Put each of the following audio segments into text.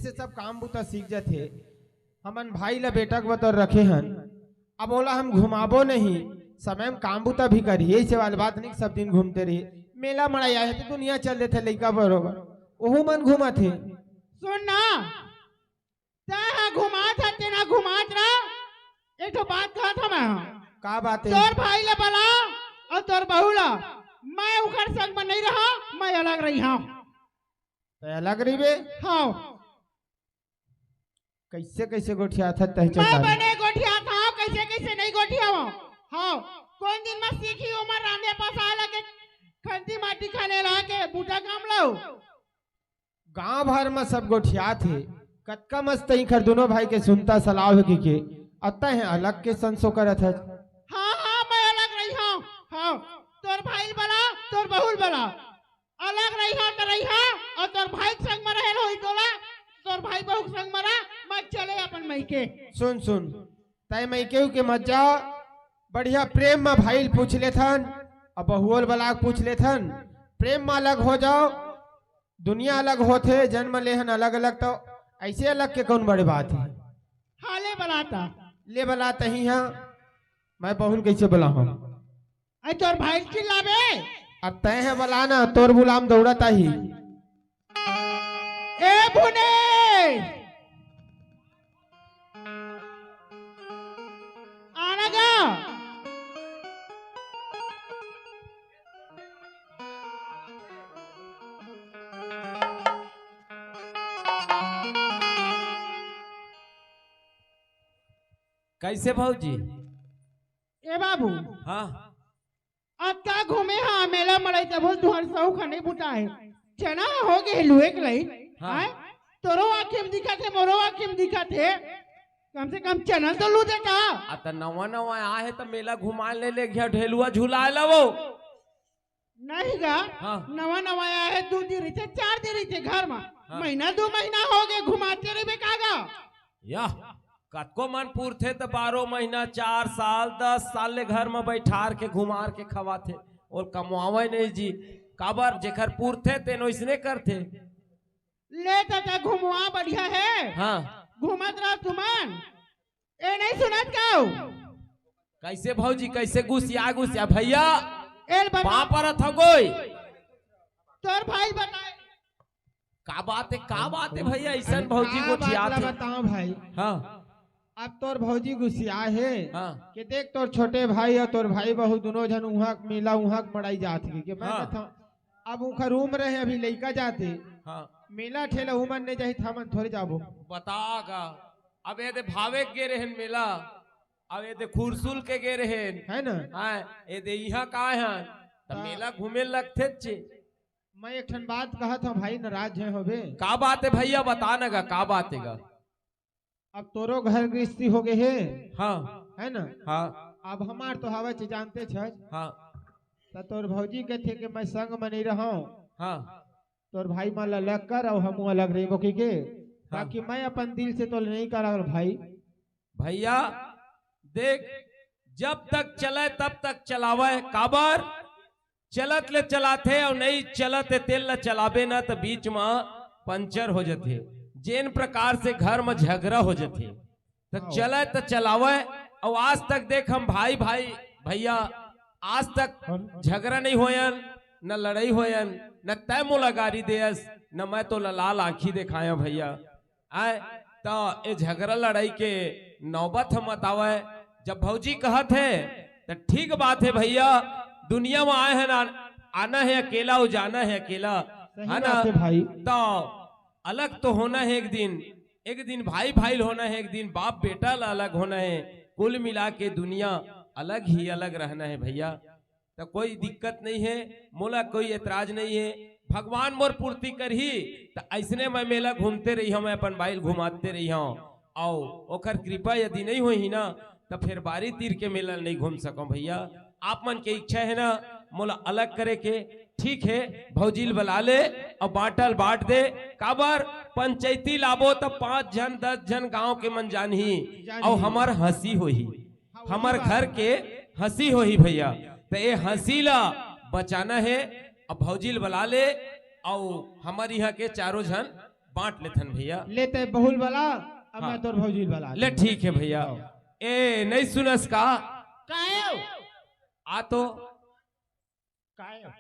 से सब काम बुता सीख जाते। हमन भाई ला बेटा के बतौर रखे हन, अब बोला हम घुमाबो नहीं, समय में काम बुता भी करी, यही से वाली बात नहीं सब दिन घूमते रही। मेला मड़ाई आए थे, दुनिया चल रहे थे लड़का बरोबर, वहू मन घुमा थे। सुन ना, घुमात है तेना घुमात रहा। एक तो बात कहा था मैं, का बात है? तोर भाई ला बला और तोर बहू ला मैं उखर संग में नहीं रहा, मैं अलग रही हूँ। तो अलग रही बे? हाँ। कैसे कैसे गोठिया था तह मैं बने गोठिया था, कैसे कैसे नहीं गोठिया हूँ। हाँ, कौन दिन में सीखी उमर रांधे पास आ लगे खंती माटी खाने ला के बूटा काम लो। गांव भर में सब गोठिया थे, कतका मस्त खर दोनों भाई के सुनता सलाह के अतः है अलग के संसो करत है। हाँ हाँ, मैं अलग रही हूँ। हाँ, तोर भाई बला तोर बहुल बला अलग रही हाँ तो रही हाँ, और तोर भाई संग में रहे होई तोला, तोर भाई बहू संग में रहा, मत चले अपन मैके। सुन सुन, तय मैके के मत जा, बढ़िया प्रेम में भाई पूछ लेथन और बहुओल बला पूछ लेथन, प्रेम में अलग हो जाओ। दुनिया अलग होते, जन्म लेहन अलग अलग, तो ऐसे अलग के कौन बड़ी बात है। हाले बलाता ले बलाता ही है, मैं बहुल कैसे बुला हूँ? अरे तोर भाई चिल्लाबे, अब तय है बुलाना, तोर बुलाम दौड़ता ही। ए भुने आना गा। कैसे भाऊजी? ए बाबू, हाँ, अब का घूमे हाँ मेला मड़ाई तब बोल तुहर सौ खने बुटा है चना हो गए लुए के लई। हाँ। तोरो आँखें दिखा थे, मोरो आँखें दिखा थे, कम से कम चैनल तो लू दे का। आता नवा नवा आ है तो मेला घुमा ले गया, ढेलुआ झूला वो नहीं गा। हाँ। नवा नवा आया है, 2 दिन रही थे 4 दिन रही थे घर में। हाँ। महीना 2 महीना हो गए घुमाते रहे बेकागा। या कतको मन पूर थे तो 12 महीना 4 साल 10 साल ले घर में बैठार के घुमार के खवाते और कमावे नहीं जी। काबर जेखर पूर थे तेन वैसने करते। ले तो घुमवा बढ़िया है। हाँ, घुमत रहा तुमन, ए नहीं सुनत का? कैसे भाऊजी कैसे गुसिया भैया एल बता वहां पर था कोई तोर भाई बताए का बात है भैया ऐसा भाऊजी को बताओ भाई। हाँ अब तोर भौजी गुस्सिया है हाँ कि देख तोर छोटे भाई और तोर भाई बहू दोनों जन उहाँ मेला उहाँ मड़ाई जाती कि मैं हाँ। था अब उखर रूम रहे अभी लड़का जाते हाँ मेला ठेला उमन ने जाही था मन थोड़े जाबो बतागा। अब ये दे भावे गे रहन मेला, अब ये दे खुरसुल के गे रहन है ना। हाँ ये दे यहाँ का है तो मेला घूमे लगते चे। मैं एक ठन बात कहा था भाई नाराज है होबे। का बात है भैया बता ना गा का बात है गा। अब तोरो घर गृहस्थी हो गए है हाँ है ना। हाँ अब हमार तो हवा चे जानते छ हाँ तो तोर भौजी के थे कि मैं संग में नहीं रहा हाँ तोर भाई मान अलग कर और हम अलग रही बोकी के ताकि मैं अपन दिल से तो नहीं करा भाई। भैया देख जब तक चले तब तक चलावे, काबर चलत ले चलाते और नहीं चलते तेल ल चलावे ना तो बीच में पंचर हो जाते। जेन प्रकार से घर में झगड़ा हो जाते तो चले तो चलावे। और आज तक देख हम भाई भाई भैया आज तक झगड़ा नहीं होयन न लड़ाई होयन न तय मोला गाड़ी देयस न मैं तो लाल आंखी दिखाया भैया। आए तो ये झगड़ा लड़ाई के नौबत हम बतावे। जब भौजी कहत है तो ठीक बात है भैया, दुनिया में आए हैं ना, आना है अकेला और जाना है अकेला, है ना भाई। तो अलग तो होना है एक दिन भाई भाई होना है, एक दिन बाप बेटा अलग होना है। कुल मिला के दुनिया अलग ही अलग रहना है भैया। तो कोई दिक्कत नहीं है, मोला कोई एतराज नहीं है। भगवान मोर पूर्ति कर ही तो ऐसने मैं मेला घूमते रही हूँ, मैं अपन बाइल घुमाते रही हूँ। और ओकर कृपा यदि नहीं हुई ना तो फिर बारी तीर के मेला नहीं घूम सको भैया। आप मन के इच्छा है ना मोला अलग करे के, ठीक है भौजील बुला ले और बाटल बाट दे। काबर पंचायती लाबो तो 5 जन 10 जन गांव के मन जान ही और हमार हंसी हो ही, हमार घर के हंसी हो ही भैया। तो ये हंसी ला बचाना है। अब भौजील बुला ले और हमारे यहाँ के चारों जन बांट लेथन भैया। लेते बहुल वाला अब हाँ। मैं तोर भौजी वाला ले ठीक है भैया। ए नहीं सुनस का काहे हो? आ तो काहे हो?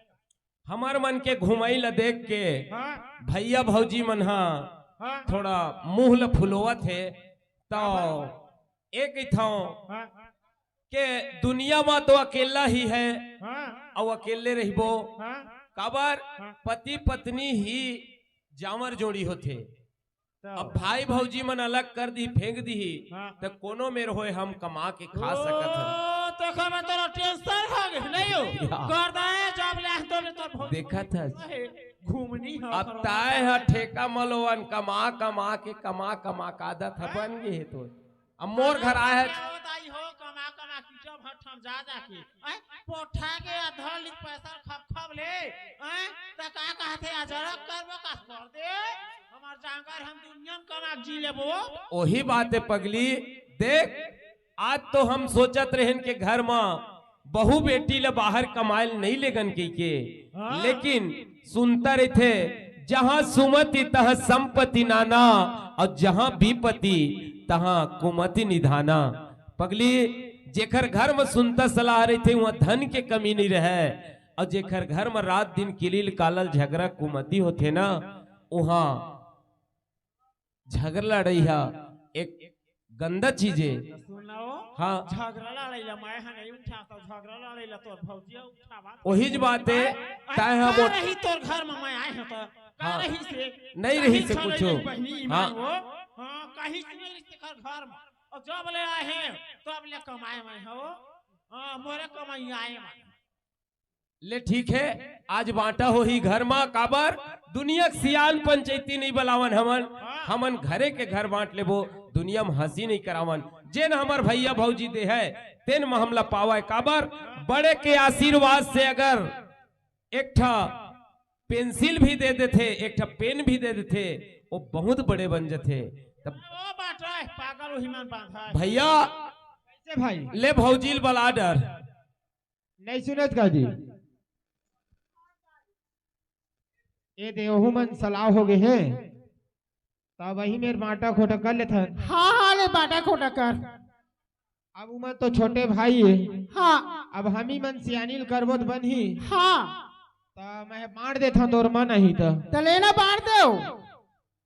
हमार मन के घुमाई ला देख के हाँ भैया भौजी मन हा हाँ थोड़ा मुंह ल फुलवत है तो एक था हाँ के दुनिया में तो अकेला ही है हाँ और अकेले रहबो हाँ काबर हाँ। पति पत्नी ही जामर जोड़ी होते। तो अब भाई भौजी मन अलग कर दी फेंक दी हाँ। तो कोनो मेर होए हम कमा के खा सकत हन। ओ, तो खबर तोरा टेंशन हो गई नहीं हो? या। कर दे जब ले तो ले तोर भौजी देखत है घूमनी हो अब ताए है ठेका मलोवन कमा कमा के आदत है बन गई है तो अब मोर घर आए है बताई हो कमा कमा की जब हम जा के हैं पोठा के आधा लिख पैसा खप ले हैं त का कहते अजरक करबो का कर दे हमार जानकार हम दुनिया में कमा जी लेबो। वही बात है पगली। देख आज तो हम सोचत रहन के घर में बहू बेटी ले बाहर कमाइल नहीं लेगन के हाँ। लेकिन सुनता रहते जहाँ सुमति तह संपत्ति नाना और जहाँ विपत्ति तहाँ कुमति निधाना। पगली जेकर घर में सुनता सलाह रही थे वहाँ धन के कमी नहीं रहे और जेकर घर में रात दिन किलिल कालल झगड़ा कुमति होते ना वहाँ झगड़ा रही है एक गंदा चीजें। सुनो हाँ झगड़ा लड़ैला मैं हा नहीं उठाता झगड़ा लड़ैला तोर भौजी उठावा वही ज बात है ताए हम का रही तोर घर में मैं आए हूं तो का हाँ। रही से नहीं रही से कुछो। हाँ हाँ। हां कहीं से नहीं रही घर में और जब ले आए हैं तब ले कमाए मैं हो हां मोरे कमाई आए मैं ले ठीक है आज बांटा हो ही घर में काबर दुनिया के सियान पंचायती नहीं बलावन हमन घरे के घर बांट लेबो दुनिया में हंसी नहीं करावन जेन हमर भैया भौजी दे है तेन में हमला पावा काबर बड़े के आशीर्वाद से अगर एक ठा पेंसिल भी दे देते एक ठा पेन भी दे देते वो बहुत बड़े बन जाते तब ओ बाटा पागल ओही मन बांधा भैया कैसे भाई ले भौजील बला डर नहीं सुनत का जी ये देहू मन सलाह हो गए हैं तब वही मेरे बाटा खोटा कर लेता। हां हां ले बाटा खोटा कर अब उमन तो छोटे भाई है हां अब हम ही मन सियानील करबो तो बन ही हां तो मैं बांट देता तोर मन नहीं तो लेना बांट दो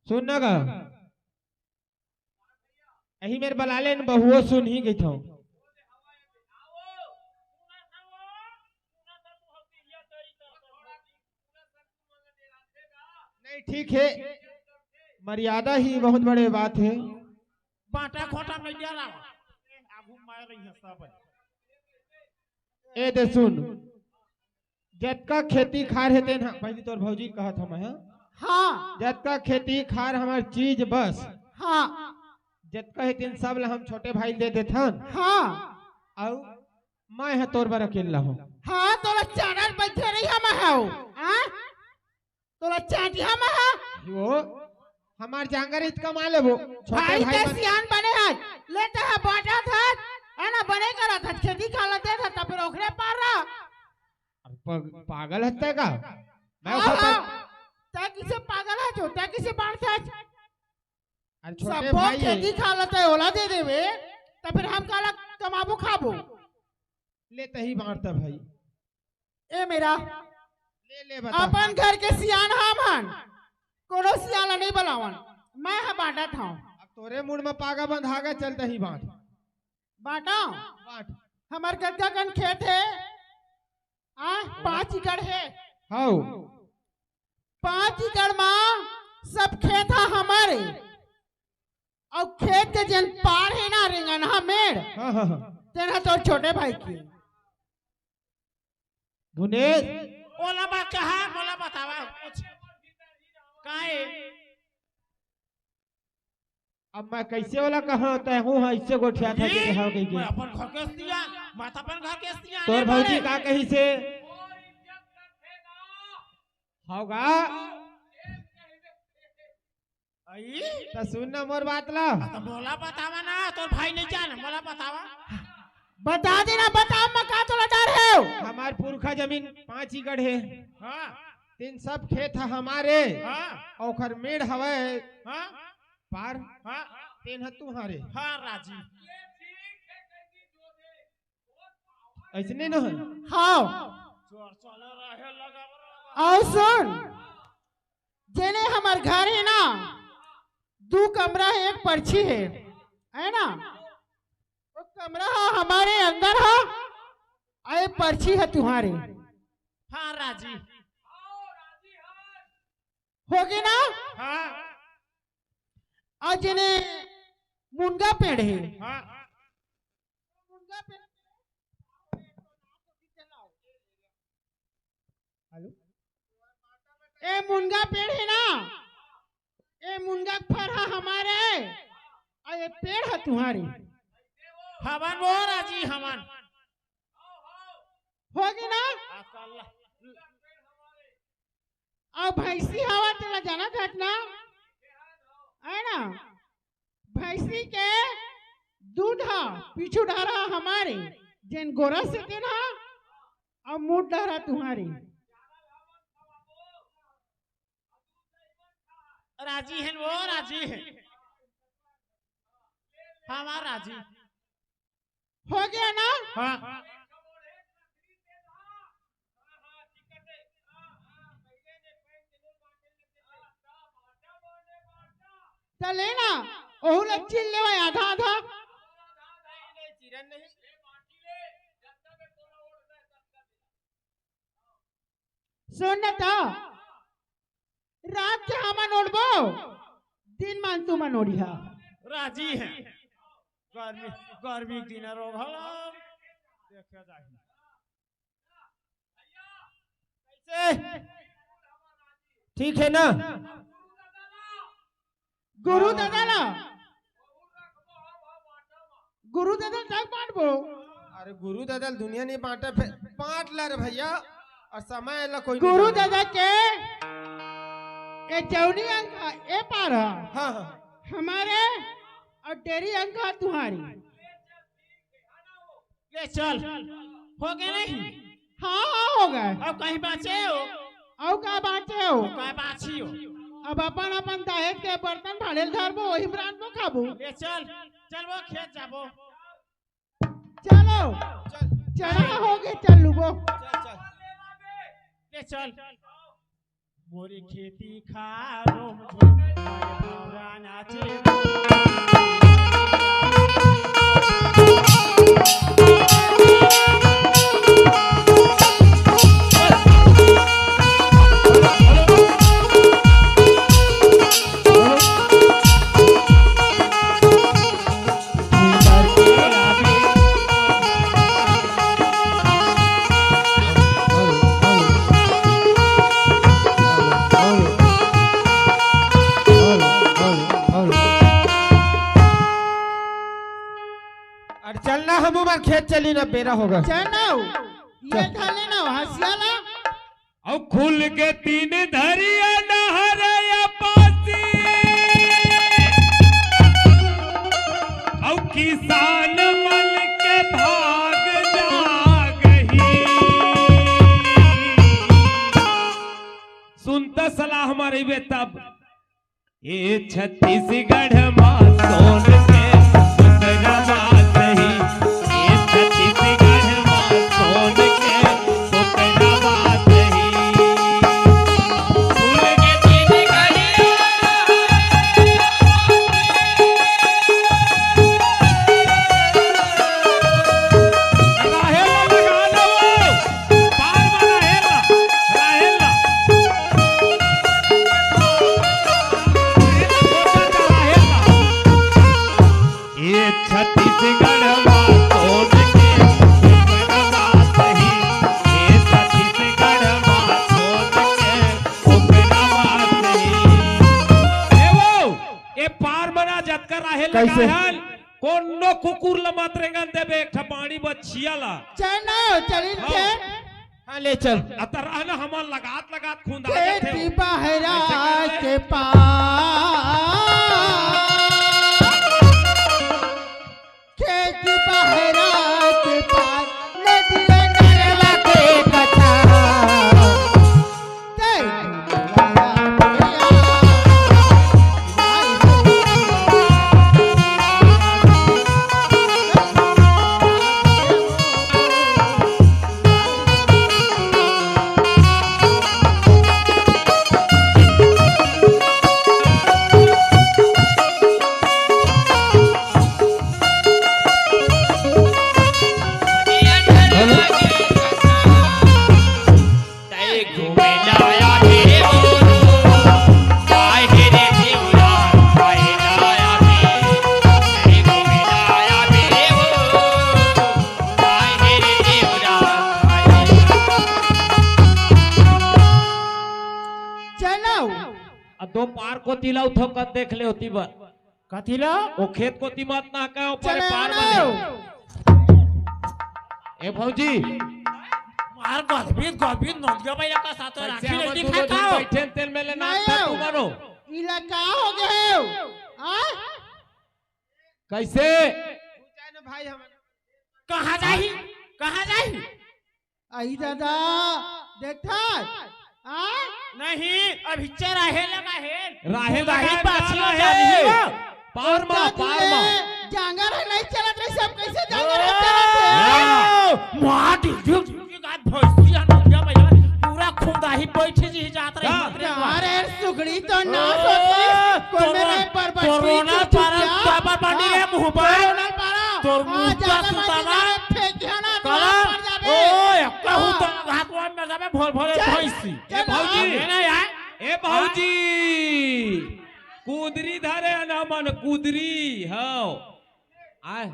सुन ना का यही मेरे बलाले ने बहुओं सुन ही गई था। नहीं ठीक है मर्यादा ही बहुत बड़े बात है। बाटा खोटा नहीं दिया आगू मार रही है सब ए दे सुन जतका खेती खार है तेन पहले तोर भौजी कहा था मैं हां जतका खेती खार हमार चीज बस हां जतका है तेन सब ला हम छोटे भाई दे देथन हां और मैं है तोर बर अकेला हूँ। हां तोला चादर बैठे रही हम हो हां तोला चाटी हम है वो हमार जांगर इत कमा लेबो छोटे भाई भाई के बन- सियान बने है लेते है बाटा था है ना बने करा था खेती खा लेते था तब फिर ओखरे पार रहा पागल हत्या का मैं हाँ, खाता हाँ। ता किसे पागल है जो ता किसे बांटता है अरे छोटे सब भाई है। खेती खा लेते ओला दे देवे तब फिर हम काला कमाबो खाबो लेते ही बांटता भाई ए मेरा ले बता अपन घर के सियान हम हन कोनो सियाला नहीं बनावन मैं है बांटा था अब तोरे मुंड में पागा बंधागा चलता ही बांट बांटा बांट हमार कच्चा कन खेत है आ 5 एकड़ है हाउ 5 एकड़ में सब खेत है हमारे और खेत के जन पार है ना रिंगना मेड़ हाँ हाँ हाँ तेरा तो छोटे भाई की भुनेश ओला बा कहा बोला बतावा कुछ काहे अब मैं कैसे वाला कहाँ होता है हूँ ऐसे गोठिया था कि हाँ कहीं मैं के अपन घर के सिया मैं तो अपन घर के सिया तोर भौजी का कहीं से होगा आई तो सुन ना मोर बात ला तो बोला बतावा ना तोर भाई नहीं जाने बोला बतावा बता देना बताओ मैं का तोला डर है हमार पुरखा जमीन 5 एकड़ है हां तीन सब खेत है हमारे हाँ ओखर मेड़ हवे हाँ पार हाँ तीन है तुम्हारे हाँ राजी ऐसने न है हाँ जोर चले रहे लगा और सुन जेने हमार घर है ना 2 कमरा है 1 पर्ची है ना वो कमरा है हमारे अंदर है और 1 पर्ची है तुम्हारे हाँ राजी होगी ना हाँ और जेने मुनगा पेड़ है हाँ मुनगा पेड़ हेलो ए मुनगा पेड़ है ना ए मुनगा फर है हमारे और ये पेड़ है तुम्हारे हवन वो राजी हवन होगी ना अकल और भैंसी हवा तेरा जाना था ना है ना भैंसी के दूध है पीछू डारा हमारे जिन गोरा से देना और मुंह डारा तुम्हारे राजी है वो राजी है हमारा राजी हो गया ना हाँ तो लेना ओहू लग चिल ले आधा आधा सुन तो रात के हमा नोड़बो दिन मान तू मनोड़िया राजी है गर्मी गर्मी दिन रोग हलम देखा जाही कैसे ठीक है ना गुरु दादा ना गुरु दादा तक बांटबो अरे गुरु दादा दुनिया नहीं बांटा बांट ला रे भैया और समय ला कोई गुरु नहीं दादा के ये जौनी अंक ए पार है हाँ हाँ हमारे और तेरी अंक है तुम्हारी ले चल हो गया नहीं हाँ हाँ हो गए अब कहीं बचे हो और का बाटे हो कहीं बाची हो अब अपन अपन दहेज के बर्तन भाड़ेल धरबो वही ब्रांड में खाबो ले चल चल वो खेत जाबो चलो चल चढ़ा हो गए चल लुबो चल चल ले चल मोरी खेती खारो मुझे भौरा नाचे अरे चलना हम उमर खेत चली ना बेरा होगा चलो ये थाले ना हसियाला और खुल के 3 धरिया नहरया पासी और किसान मन के भाग जागही सुनता सलाह हमारे वे तब ये छत्तीसगढ़ मा सोन के सुतरमा सही ये छत्तीसगढ़ मा सोन के सुतरमा सही फूल के 3 घड़िया राहेला लगा लो पार में राहेला ये छत्तीसगढ़ मा सोन के सुतरमा सही ये छत्तीसगढ़ मा सोन के सुतरमा सही ए वो ए पार मना जतका राहेल कैसे? लगाहल कोनो कुकुर ल मत रेंगन देबे एक ठपाणी बछियाला चलो चली थे हाँ ले चल अतर रहना हमन लगात लगात खुंदा खेती बहरा के पास खेती बहरा के पास नदिया नरवा के कथा कोतिला उठो कर देख ले होती बार कथी लो वो खेत को मत ना का ऊपर चले पार आओ। बने ए भौजी मार गलबी नदिया भैया का साथ राखी कैसे नहीं हम दिखा दोनों का बैठे तेल में लेना नहीं था आओ। तुम्हारो इलाका हो गए हो कैसे पूछा ना भाई हम कहाँ जाही आई दादा देखा नहीं अभी चराहे लगा है राहे राही लगा पाछी है। जानी है पार मा जांगर है नहीं चलत रहे सब कैसे जांगर है चलत माटी जुग गात भैंसिया नदिया भैया पूरा खुदाही बैठी जी जात रही अरे सुगड़ी तो ना सोती कोई मेरे पर बच्ची कोरोना पारा काबर बाटी रे मुंह पर कोरोना पारा तोर मुंह का सुतावा फेंकिया ना कला पड़ जाबे ओए कहू तो घाटवा में जाबे भोल भोले भैंसी ए भौजी ना यार ए भौजी कुदरी धरे ना मन कुदरी हां आय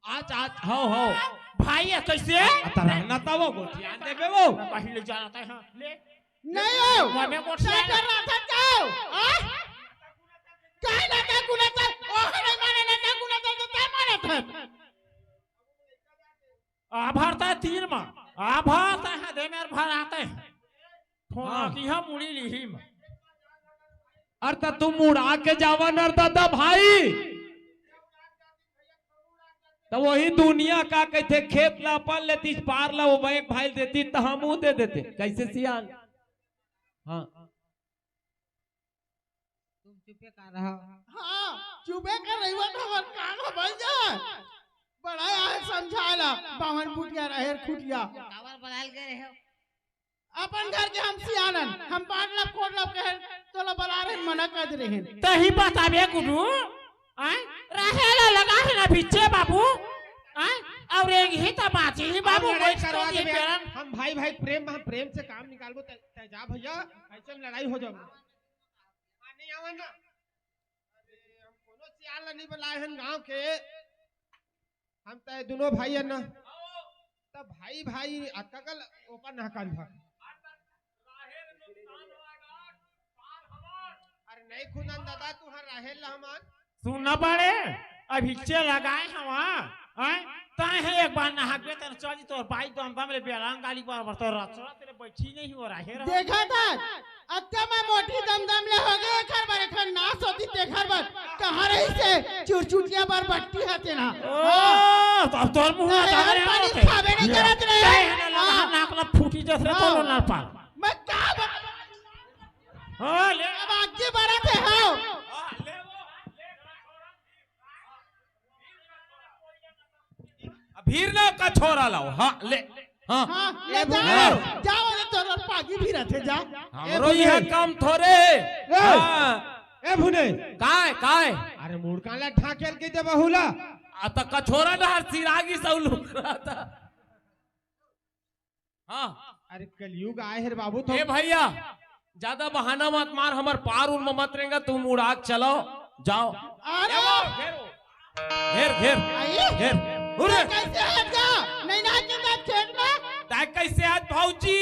आज हो भाई है कैसे आता रहना था वो गोठियान देबे वो पहले जाना था ले नहीं हो मने गोठिया कर रहा था जाओ काय लगा गुना था ओ नहीं माने लगा गुना था तो क्या माने था आभारता है 3 माह आभारता है दे मेरे भर आते हैं फोन की हम मुड़ी ली ही अर्ता तुम उड़ा के जावा नर दादा भाई तो वही दुनिया का कहते खेत ला अपन लेती पार ला वो बैग भाई देती तो हम दे देते कैसे सियान हाँ तुम चुपे कर रहा हां चुपे कर रही हो तो हमर कान हो बन जा बड़ा यार समझाला बावन बुटिया रहे खुटिया कावर बदल गए हो अपन घर के हम सियानन हम पांच लाख कोट लाख कहे तो ला बला रहे मना कर दे रहे तही बताबे गुरु आय रहेला लगा है ना पीछे बाबू आय और एक ही तो बाची ही बाबू कोई करवा तो देबे हम भाई प्रेम से काम निकालबो त जा भैया ऐसे में लड़ाई हो जाओ नहीं आवन ना अरे हम कोनो सियाल नहीं बुलाए हन गांव के हम त दोनों भाई है ना तब भाई अकल ऊपर ना कान भा अरे नहीं खुनन दादा तू हर रहेल हमान सुनना पड़े अभी चे लगाए हवा आय ताए है एक बार नहा के तेरे चली तो भाई दम दम ले बेलांग गाली पर तो रचरा तेरे बैठी नहीं हो रहा है देखा था अत्ता मैं मोटी दमदम ले हो गए खर बारे खर नाश होती ते खर बार कहां रही से चुरचुटिया बार बट्टी हाथे ना ओ तब तोर मुंह आ रहे पानी हैं खावे नहीं करत रहे नाक ना फूटी जैसे तो ना पार मैं का हां ले अब आगे बढ़ा थे हो भीर ना का छोरा लाओ हाँ ले हाँ हां ले जाओ जाओ रे तोर पागी भी रहते जा हमरो यह काम थोड़े हाँ ए भुने काय अरे मुड़काला ठाकेल के दे बहुला आता कछोरा डहर सिरागी सब लुक रहा था हाँ अरे कलयुग आए है रे बाबू तो ए भैया ज्यादा बहाना मत मार हमर पार उन में मत रहेगा तुम उड़ा के चलो जाओ अरे घेर उरे कैसे हट जा नहीं ना के साथ खेलना ताय कैसे आज भौजी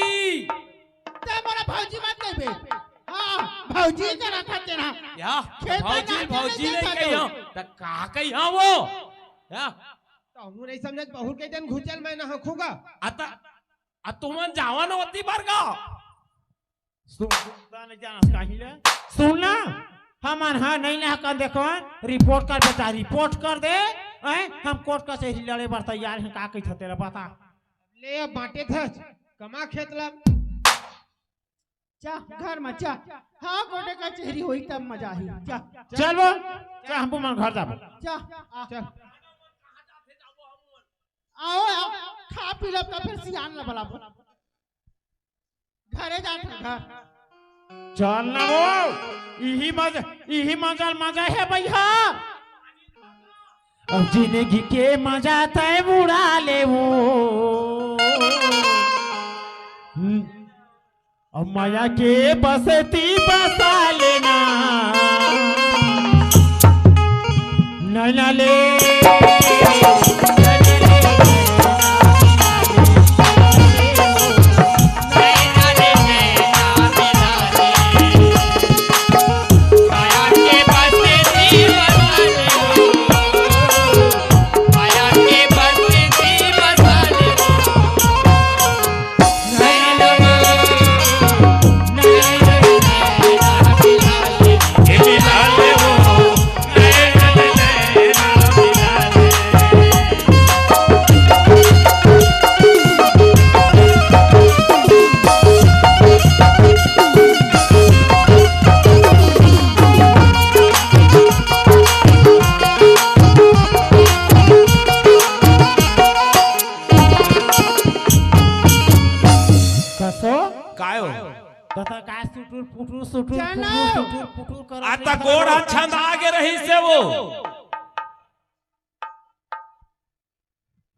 ते मोरा भौजी मत नहीं बे हां भौजी का रखा तेरा या खेत में भौजी जाके भौजी नहीं नहीं देखा कहियो त का कहियो वो या तो हम नहीं समझत बहु के दिन घुचल मैं ना हखूगा आता आ तुमन जावन होती बरगा सुनना हमार हाँ नहीं ना कर देखो रिपोर्ट कर बेटा रिपोर्ट कर दे हम कोर्ट का से लड़े बर तैयार हैं का कही तेरा बता ले अब बांटे थे कमा खेत ला जा घर में जा हां कोटे का चेहरी होई तब मजा ही जा चल वो चल हम मन घर जा जा चल आओ खा पी लो तब फिर सियान ना भला घरे जा घर चल ना वो यही मजा है भैया अब जिंदगी के मजा तय बुढ़ा ले वो अब माया के बसती बसा लेना नैना ले सुटुर चलो। सुटुर पुटुर कर आता गोड़ा छंद आगे रही से वो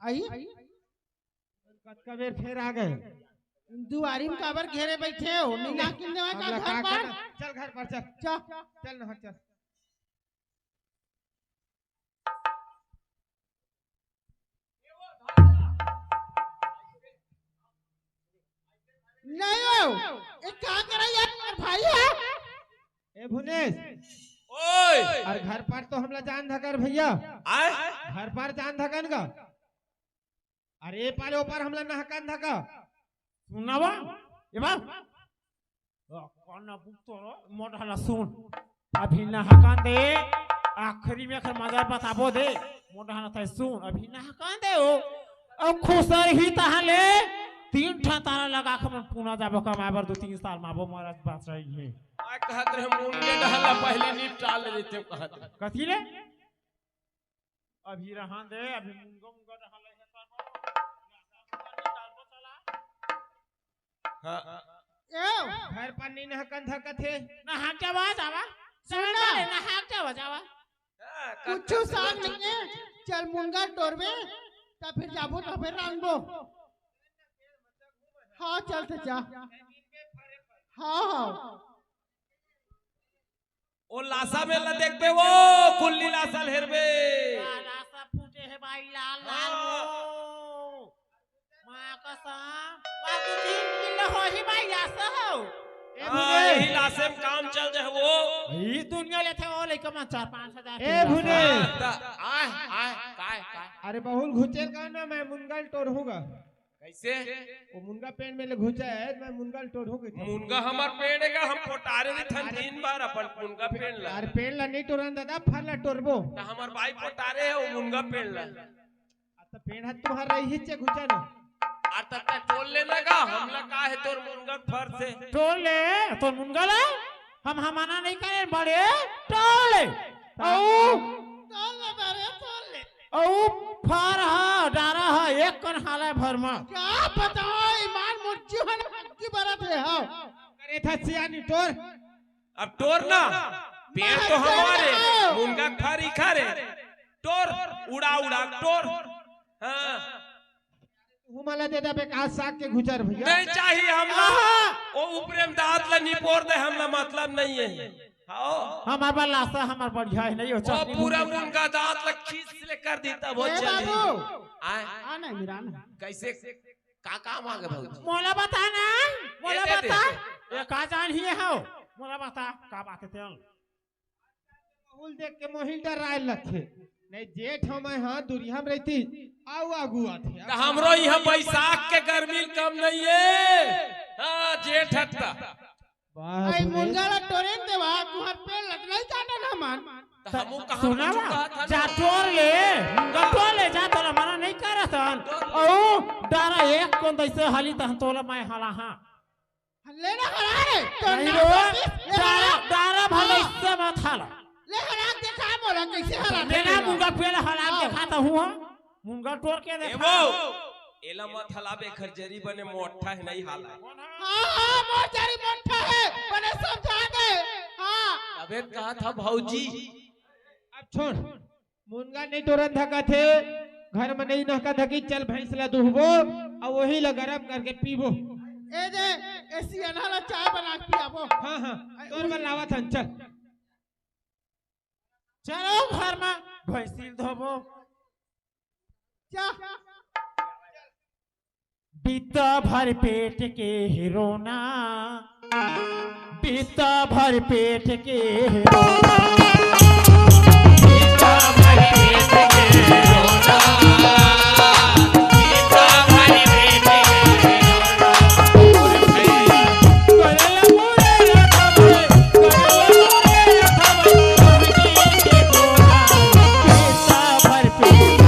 आई कबीर फिर आ गए। दुआरी में काबर घेरे बैठे हो नहीं ना किन देवा का हमला घर का पर करना? चल घर पर चल जा चल ना चल। नहीं हो ये क्या करे यार भाई है ए भुनेश ओए और घर पर तो हमला जान धकर भैया आए घर पर जान धकन का अरे पाले ऊपर हमला नहकन धका सुनावा ये बात कौन ना बुक तो मोटा सुन अभी ना हकान दे आखिरी में अखर मजा बताबो दे मोटा ना था सुन अभी ना हकान दे हो अब खुसर ही तहले 3 ठा तारा लगा के मन पुना जाबो कमाए बर 2-3 साल माबो मरत बात रही है आ कहत रहे मुंगे डहला पहले निपटा लेते कहत रहे। कथी ले अभी रहां दे अभी मुंगो मुंगो रहले है हाँ ए घर पर नहीं नहकन धका थे ना हाथ जावा जावा सुना। ना हाथ जावा जावा कुछ साग नहीं है चल मुंगा तोड़बे तब फिर जाबो तब फिर रंगबो हाँ चल से जा हाँ हाँ ओ लासा में ला देखबे वो कुल्ली लासा हेरबे रासा फूटे है भाई लाल लाल वो मां कसम बा 2-3 किलो हो ही भाई रासा हो यही लासे में काम चल जाए वो ई दुनिया ले थे ओ लेके मैं 4-5 हजार ए भुनेश आए आए काय काय अरे बहुल घुचेल का ना मैं मुनगल तोड़ूंगा कैसे वो मुनगा पेड़ में ले घुसा है मैं मुनगल तोड़ूंगा मुनगा हमार पेड़ेगा हम पोटारे रे थन 3 बार अपन मुनगा पेड़ ला यार पेड़ ला नहीं तोड़न दादा फल ला तोड़बो त हमर भाई पोटारे है वो मुनगा पेड़ ला तो पेड़ हाथ तुम्हारा रही चे घुसा ना आ तक तोड़ लेना का हमला का है तोर मुनगा फर से तोड़ ले तो मुंगल हम मना नहीं करे बड़े तोड़ ले औ तोड़ ले बारे तोड़ ले औ फर हा डारा हा एक कन हाले भर में क्या बताओ ईमान मुर्ची हन की बरत है हाँ करे था सियानी तोड़ अब तोड़ ना पेड़ तो हमारे मुनगा फर ही खरे तोड़ उड़ा उड़ा तोड़ हां हुमाला दे दे का साग के घुचर भैया नहीं चाहिए हमला ओ ऊपरे में दांत ला निपोर दे हमला मतलब नहीं है हां हमार बा लासा हमार बढ़िया है नहीं हो वो चटनी पूरा मुनगा दांत ला खींच ले कर देता वो ए चल बाबू आए आ नहीं मेरा ना कैसे का काम आ गए भौजी मोला बता ना मोला दे दे। बता ये का जान ही हो मोला बता का बात है तेल बहुल देख के मोहिल डर राय लखे नहीं जेठ हम हां दुरिया में रहती आऊ आगू आथे तो हमरो यह बैसाख के गर्मी कम नहीं है हां जेठ हत्ता आई मुंगाला तोड़े देवा तुहर पेड़ लग नहीं काटे ना मान तो हमू कहां सुना कुछ बा कहा था जा तोड़ ले मुंगल तोड़ ले जा तोला मना नहीं करतन औ डारा एक कोन दैसे हाली तहन तोला मैं हाला हां लेना करा रे तो नहीं ना रो ले डारा डारा भले इससे मत हाला ले हरा देखा मोला कैसे हरा लेना मुंगा पेड़ हला दिखाता हूं मुंगा तोड़ के ए देखा वो एला मत हलाबे खरजरी बने मोठा है नहीं हाला हाँ हाँ बहुत सारी मोटा है बने समझा दे हाँ अबे कहा था भौजी अब छोड़ मुनगा नहीं तोड़न धका थे घर में नहीं नहका धकी चल भैंस ला दुहबो और वही ला गरम करके पीबो ए दे ऐसी अनाला चाय बना के पियाबो हां हां तोर में लावा थन चल चलो घर में भैंसी धोबो जा बीता भर पेट के हिरोना बीता भर पेट के हिरोना बीता भर पेट के हिरोना बीता भर पेट के हिरोना करल मोरे रखबे के गोरा बीता भर पेट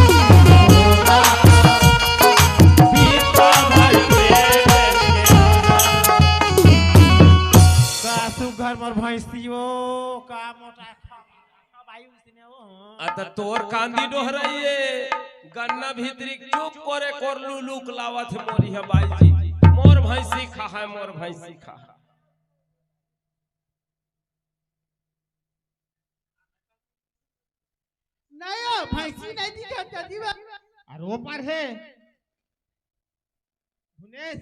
घर मर भैंसियो का मोटा भाई उसने वो अत तोर कांदी डोहराइए गन्ना भीतरी चुप करे कोरलू लुक लावत है मोरी है बाई जी मोर भैंसी खा है मोर भैंसी खा है भैंसी नहीं दिखत जीवा और वो पर है भुनेश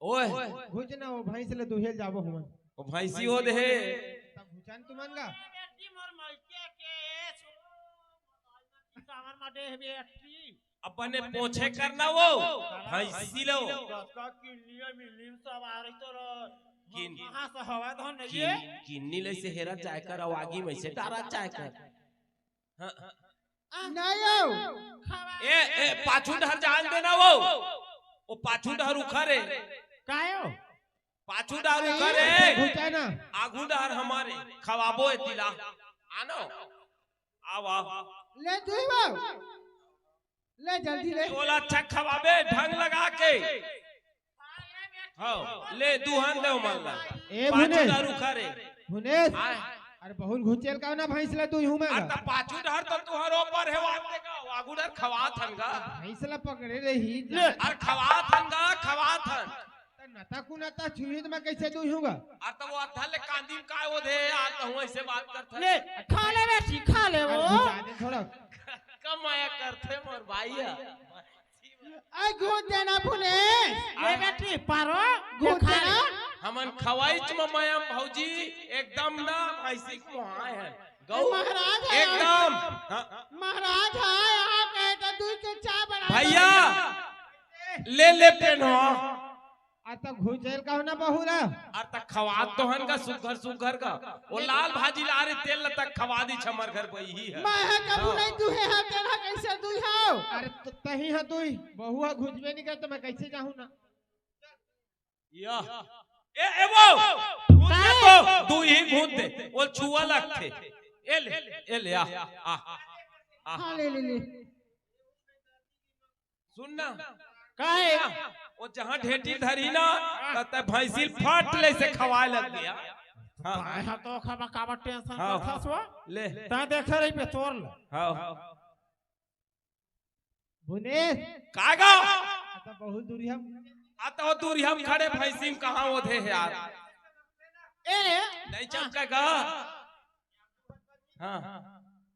ओए घुच ना वो भैंस ले दुहेल जाबो हम ओ भैंसी हो दे तब घुचन तुमन का बेटी मोर माइके के सामर माटे है बेटी अपने पोछे करना वो भैंसी लो का की नियम मिलिम सब आ रही तो किन कहां से हवा धन नहीं है किन्नी ले से हेरा चाय कर और आगी में से डारा चाय कर नहीं हो ए पाछू डहर जान देना वो पाछू डहर उखरे कायो पाछू डहर उखरे घुचा ना आगू डहर हमारे खवाबो ए तिला आनो आवा ले जीवा ले जल्दी ले बोला अच्छा खवाबे ढंग लगा के हाँ ले दुहन दे मल्ला ए पाछू भुनेश डहर उखरे भुनेश आए अरे बहुत घुचेल का ना भैंस ले दुई हूं मैं अरे पाछू डहर तो तुहर ऊपर है वाते का आगू डहर खवात हनगा भैंस ला पकड़े रही अरे खवात हनगा खवात हन नता कुनाता छुई मैं कैसे दुई हूंगा अरे तो वो अथा ले कांदीम का वो दे आज तो हूं ऐसे बात करते ले खा ले बेटी खा ले वो थोड़ा कमाया करते मोर भाईया आई घूट देना भुने ले बेटी पारो घूट देना हमन खवाई चममायम भौजी एकदम ना ऐसी कुहाय है गौ महाराज है एकदम महाराज है यहाँ कहे तो दूध के चाय बना भैया ले ले पेनो आता घुचेल का ना बहुरा और तक खवात तो हन का सुघर का वो लाल भाजी ला रे तेल तक खवा दी छमर घर वही है मैं है कबू नहीं दुहे है तेरा कैसे दुई हो अरे तही है दुई बहुआ घुचबे नहीं कर तो मैं कैसे जाऊं ना या ए वो घूंद दे तो तू ही घूंद दे वो छुआ लगते ए ले आ हाँ ले ले ले सुन ना काहे वो जहां ढेटी धरी ना तब भैंसी फट ले से खवाए लग गया काहे हा तो खबा काबा टेंशन हाँ, करथा सो ले ता देखे रही पे तोड़ ले हां भुनेश कागा आता बहुत दूरी हम आता हो दूर हम खड़े भैंसी में कहां वो थे यार ए नहीं चमकेगा हां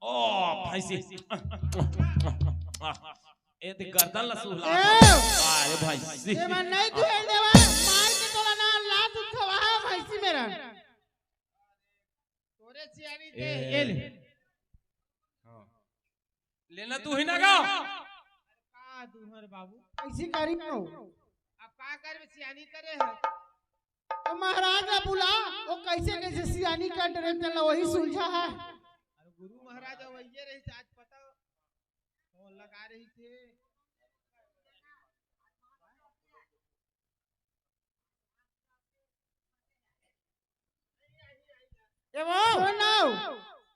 ओ भैंसी ए ते गर्दन ला सुहला अरे भैंसी ये मैं नहीं दुहे देवा मार के तोला ना लात उठवा भैंसी मेरा तोरे सियानी दे ये ले लेना तू ही ना गा का दूहर बाबू ऐसी करी हो अब का कर सियानी करे है तो महाराज ने बुला वो कैसे कैसे सियानी का डरे चला वही सुलझा है अरे गुरु महाराज वही रही आज पता फोन लगा रही थे ए वो सुनो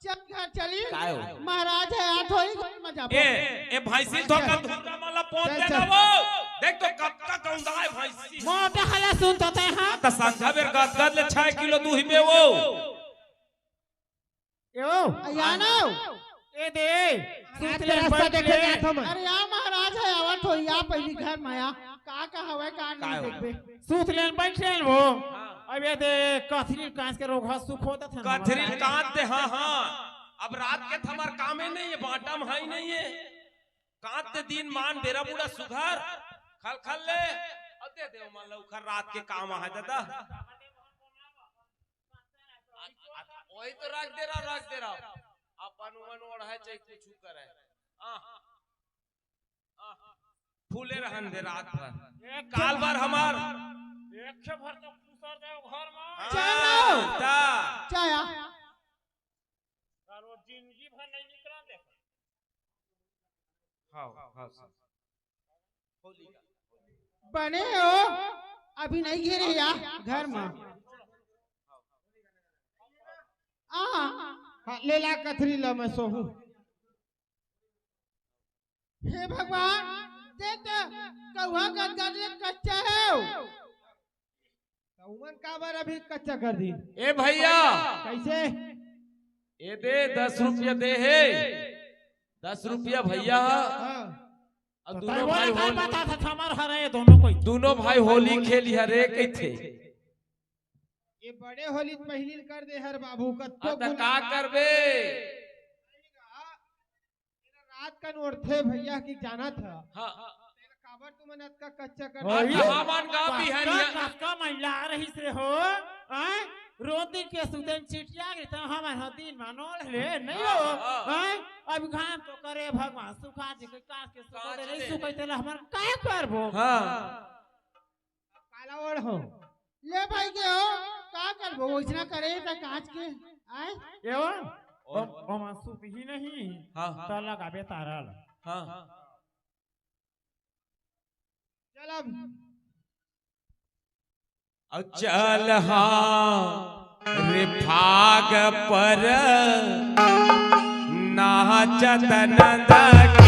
चल घर चली काय हो? महाराज है आ थोड़ी मजा ए भैंसी धोका धोका माला पहुंच चल, देना चल। वो देख तो कब का कौंदा है भैंसी मोटे हला सुन तो ते हां त संघा बेर गदगद ले 6 किलो दूही में वो यो यानो ए दे रात के रास्ता देखे जात हम अरे या महाराज है आवा थोड़ी या पहली घर माया का हवा का काय नहीं हो? देखबे सूत लेन बैठ लेन वो अबे दे कथरी कांच के रोग सुख होता था कथरी काट दे हां हां अब रात के हमार कामे नहीं है बाटम है नहीं है काट दे दिन मान बेरा बूढ़ा सुघर खल खल ले अब दे दे मान लो खर रात के काम है दादा वही तो रख दे रहा अपन मन ओढ़ है चाहे कुछ करे फूले रहन दे रात भर काल बार हमार एक से भर तो खुसर जाओ घर में चलो। ता चाया और वो जिंदगी भर नहीं निकला दे हां बने हो अभी नहीं घेरे या घर में हाँ, ले ला कथरी ला मैं सोहू हे भगवान देख कौवा गदगद ले कच्चा है उमन का बार अभी कच्चा कर दी ए भैया कैसे ए दे 10 रुपया दे है 10 रुपया भैया हाँ और तो दोनों वो भाई काय होली पता था हमार हरे दोनों कोई दोनों भाई होली खेली हरे कैथे ये बड़े होली पहली कर दे हर बाबू का तो आता का करबे बात का नोट थे भैया की जाना था हाँ काबर तुम मन का कच्चा कर ओही। हवामान गाँव बिहारिया का महिला रही से हो आय रोती के सुदन चिटिया के तो हम दिन मनोल ले नहीं हो आय अब घाम तो करे भगवान सुखा जी के काट के सुखा दे नहीं सुखैते ला हमर काय करबो हाँ काला ओढ़ हो ले भाई के हो का करबो वैसना करे त कांच के आय एवं ओ मन सुत ही नहीं हाँ त लगाबे तारल हाँ चल अब चल हाँ रे भाग पर नाचत नंद के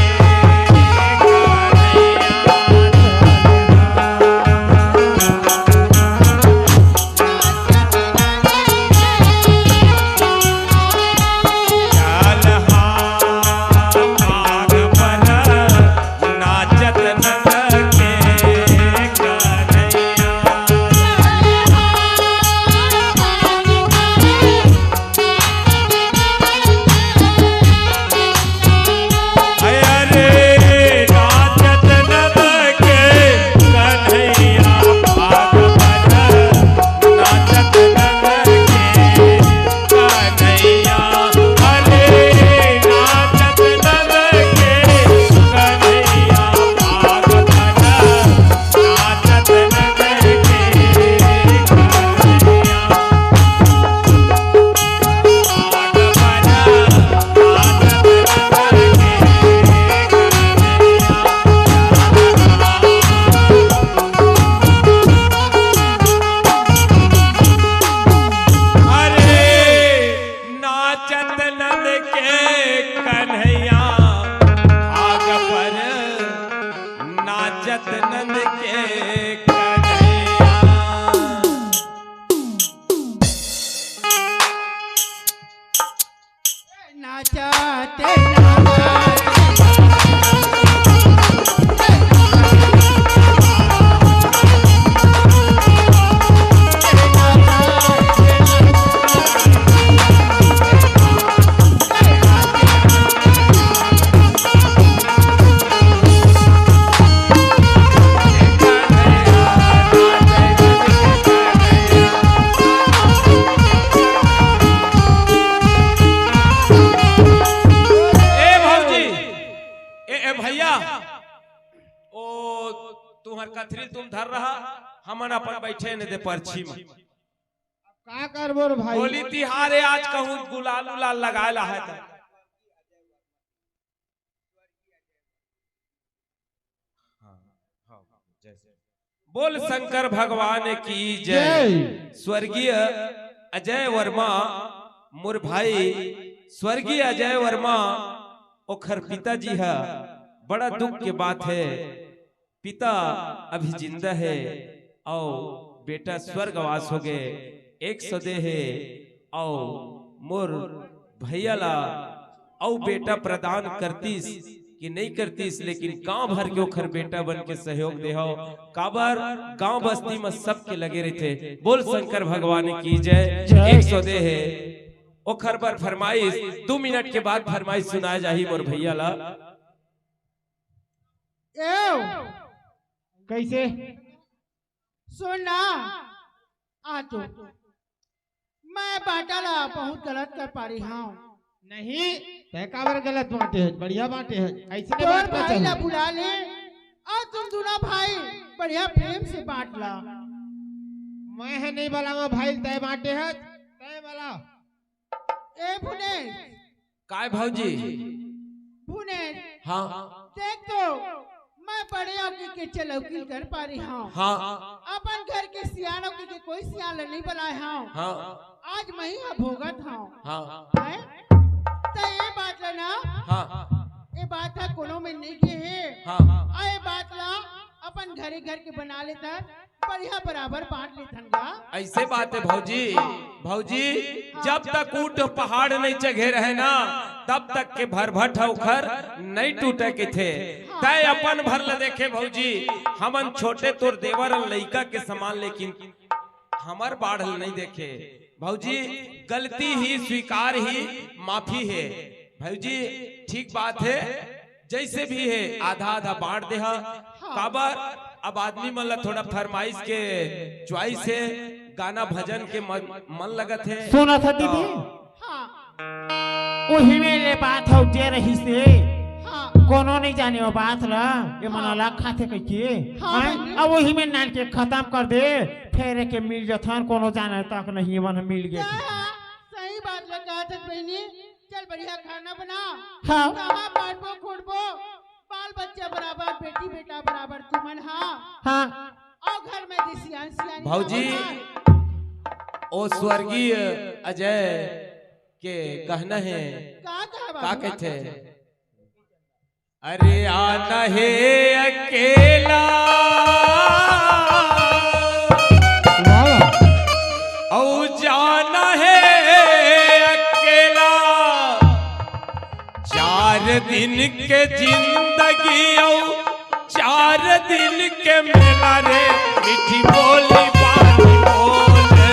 तुम धर रहा हमन अपन बैठे ने दे पर्ची में का करबो रे भाई होली तिहारे आज कहूं गुलाल उलाल लगायला है त बोल शंकर भगवान की जय। स्वर्गीय अजय वर्मा मोर भाई स्वर्गीय अजय वर्मा ओखर पिताजी है बड़ा दुख के बात है पिता अभी जिंदा है और बेटा स्वर्गवास हो गए एक सदे है और मोर भैया ला और बेटा प्रदान करतीस कि नहीं करतीस लेकिन गांव भर के ओखर बेटा बन के सहयोग दे हो काबर गांव बस्ती में सबके लगे रहते बोल शंकर भगवान की जय। एक सदे है ओखर पर फरमाइश 2 मिनट के बाद फरमाइश सुनाया जाही मोर भैया ला कैसे सुन ना आ तो मैं बाटा ला बहुत गलत कर पा रही हूँ नहीं तय काबर गलत बाटे है बढ़िया बाटे है ऐसे नहीं तोर बात भाई करते ला बुला ले और तुम दोनों भाई बढ़िया प्रेम से बांट ला मैं है नहीं बोला भाई तय बाटे है तय बोला ए भुने काय भाऊजी भुने हाँ देख तो मैं बड़े औकी के चलौकी कर पा रही हूँ हाँ अपन घर के सियानों के कोई सियान नहीं बनाए हूँ हाँ आज मैं ही भोगत हूँ हाँ तो ये बात ला ना हाँ ये बात है कोनो में नहीं के है हाँ ये बात ला अपन घरे घर के बना लेता बढ़िया बराबर बांट लेथन गा ऐसे बात है भौजी भौजी जब तक ऊंट पहाड़ नहीं चढ़े रहे ना तब तक के भरभट उखर नहीं टूटे के थे तय अपन भर ल देखे भौजी हमन छोटे तोर देवर लइका के समान लेकिन हमार बाढ़ नहीं देखे भौजी गलती ही स्वीकार ही माफी है भौजी ठीक बात है जैसे भी है आधा आधा बांट दे काबर अब आदमी मन ला थोड़ा फरमाइश के चॉइस है गाना भजन के मन लगत है सुना था दीदी हाँ वही में ले बात हो जे रही से हाँ कोनो नहीं जाने वो बात ला ये मन अलग खाते कहिए हाँ, अब वही में नाल के खत्म कर दे फेरे के मिल जथन कोनो जाने तक नहीं मन मिल गए सही बात लगा था बहनी चल बढ़िया खाना बना हाँ कहाँ बांटबो खोड़बो बाल बच्चा बराबर बेटी बेटा बराबर तुमन हाँ और घर में दिसियान सियान भाऊजी ओ स्वर्गीय अजय के कहना है का कहते अरे आना है अकेला औ जाना है अकेला 4 दिन के जिंदगी औ 4 दिन के मेला रे मीठी बोली बानी बोल रे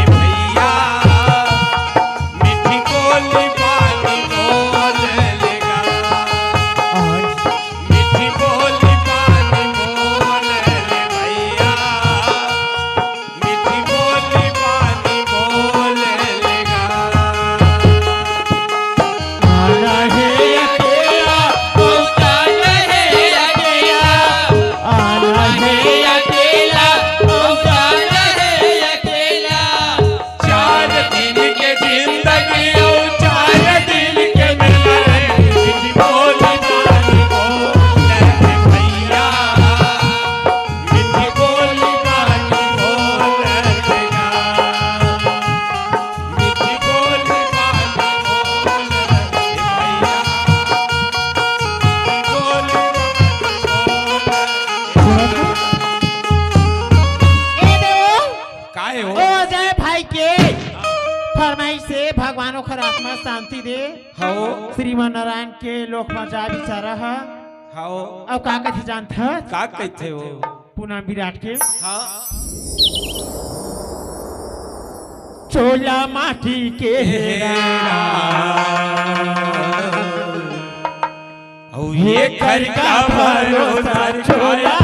भैया मीठी बोली बानी बोल लेगा मीठी बोली बानी बोल रे भैया मीठी बोली बानी बोल लेगा आना है अकेला जाना है अकेला आना है अकेला जाना है अकेला 4 दिन के जिंदगी और 4 दिन के मेला रे मीठी बोली बानी बोल रे भैया मीठी बोली बानी बोल लेगा मीठी बोली बानी बोल रे भैया ए देव काहे ओ हो अजय भाई के फरमाइश से भगवानों खर आत्मा शांति दे हाओ श्रीमान नारायण के लोक में जा बिचारा है हाओ अब का कथी जानता का कहते हो पूनम विराट के हाँ चोला माटी के हेरा और ये घर का भरोसा छोड़ा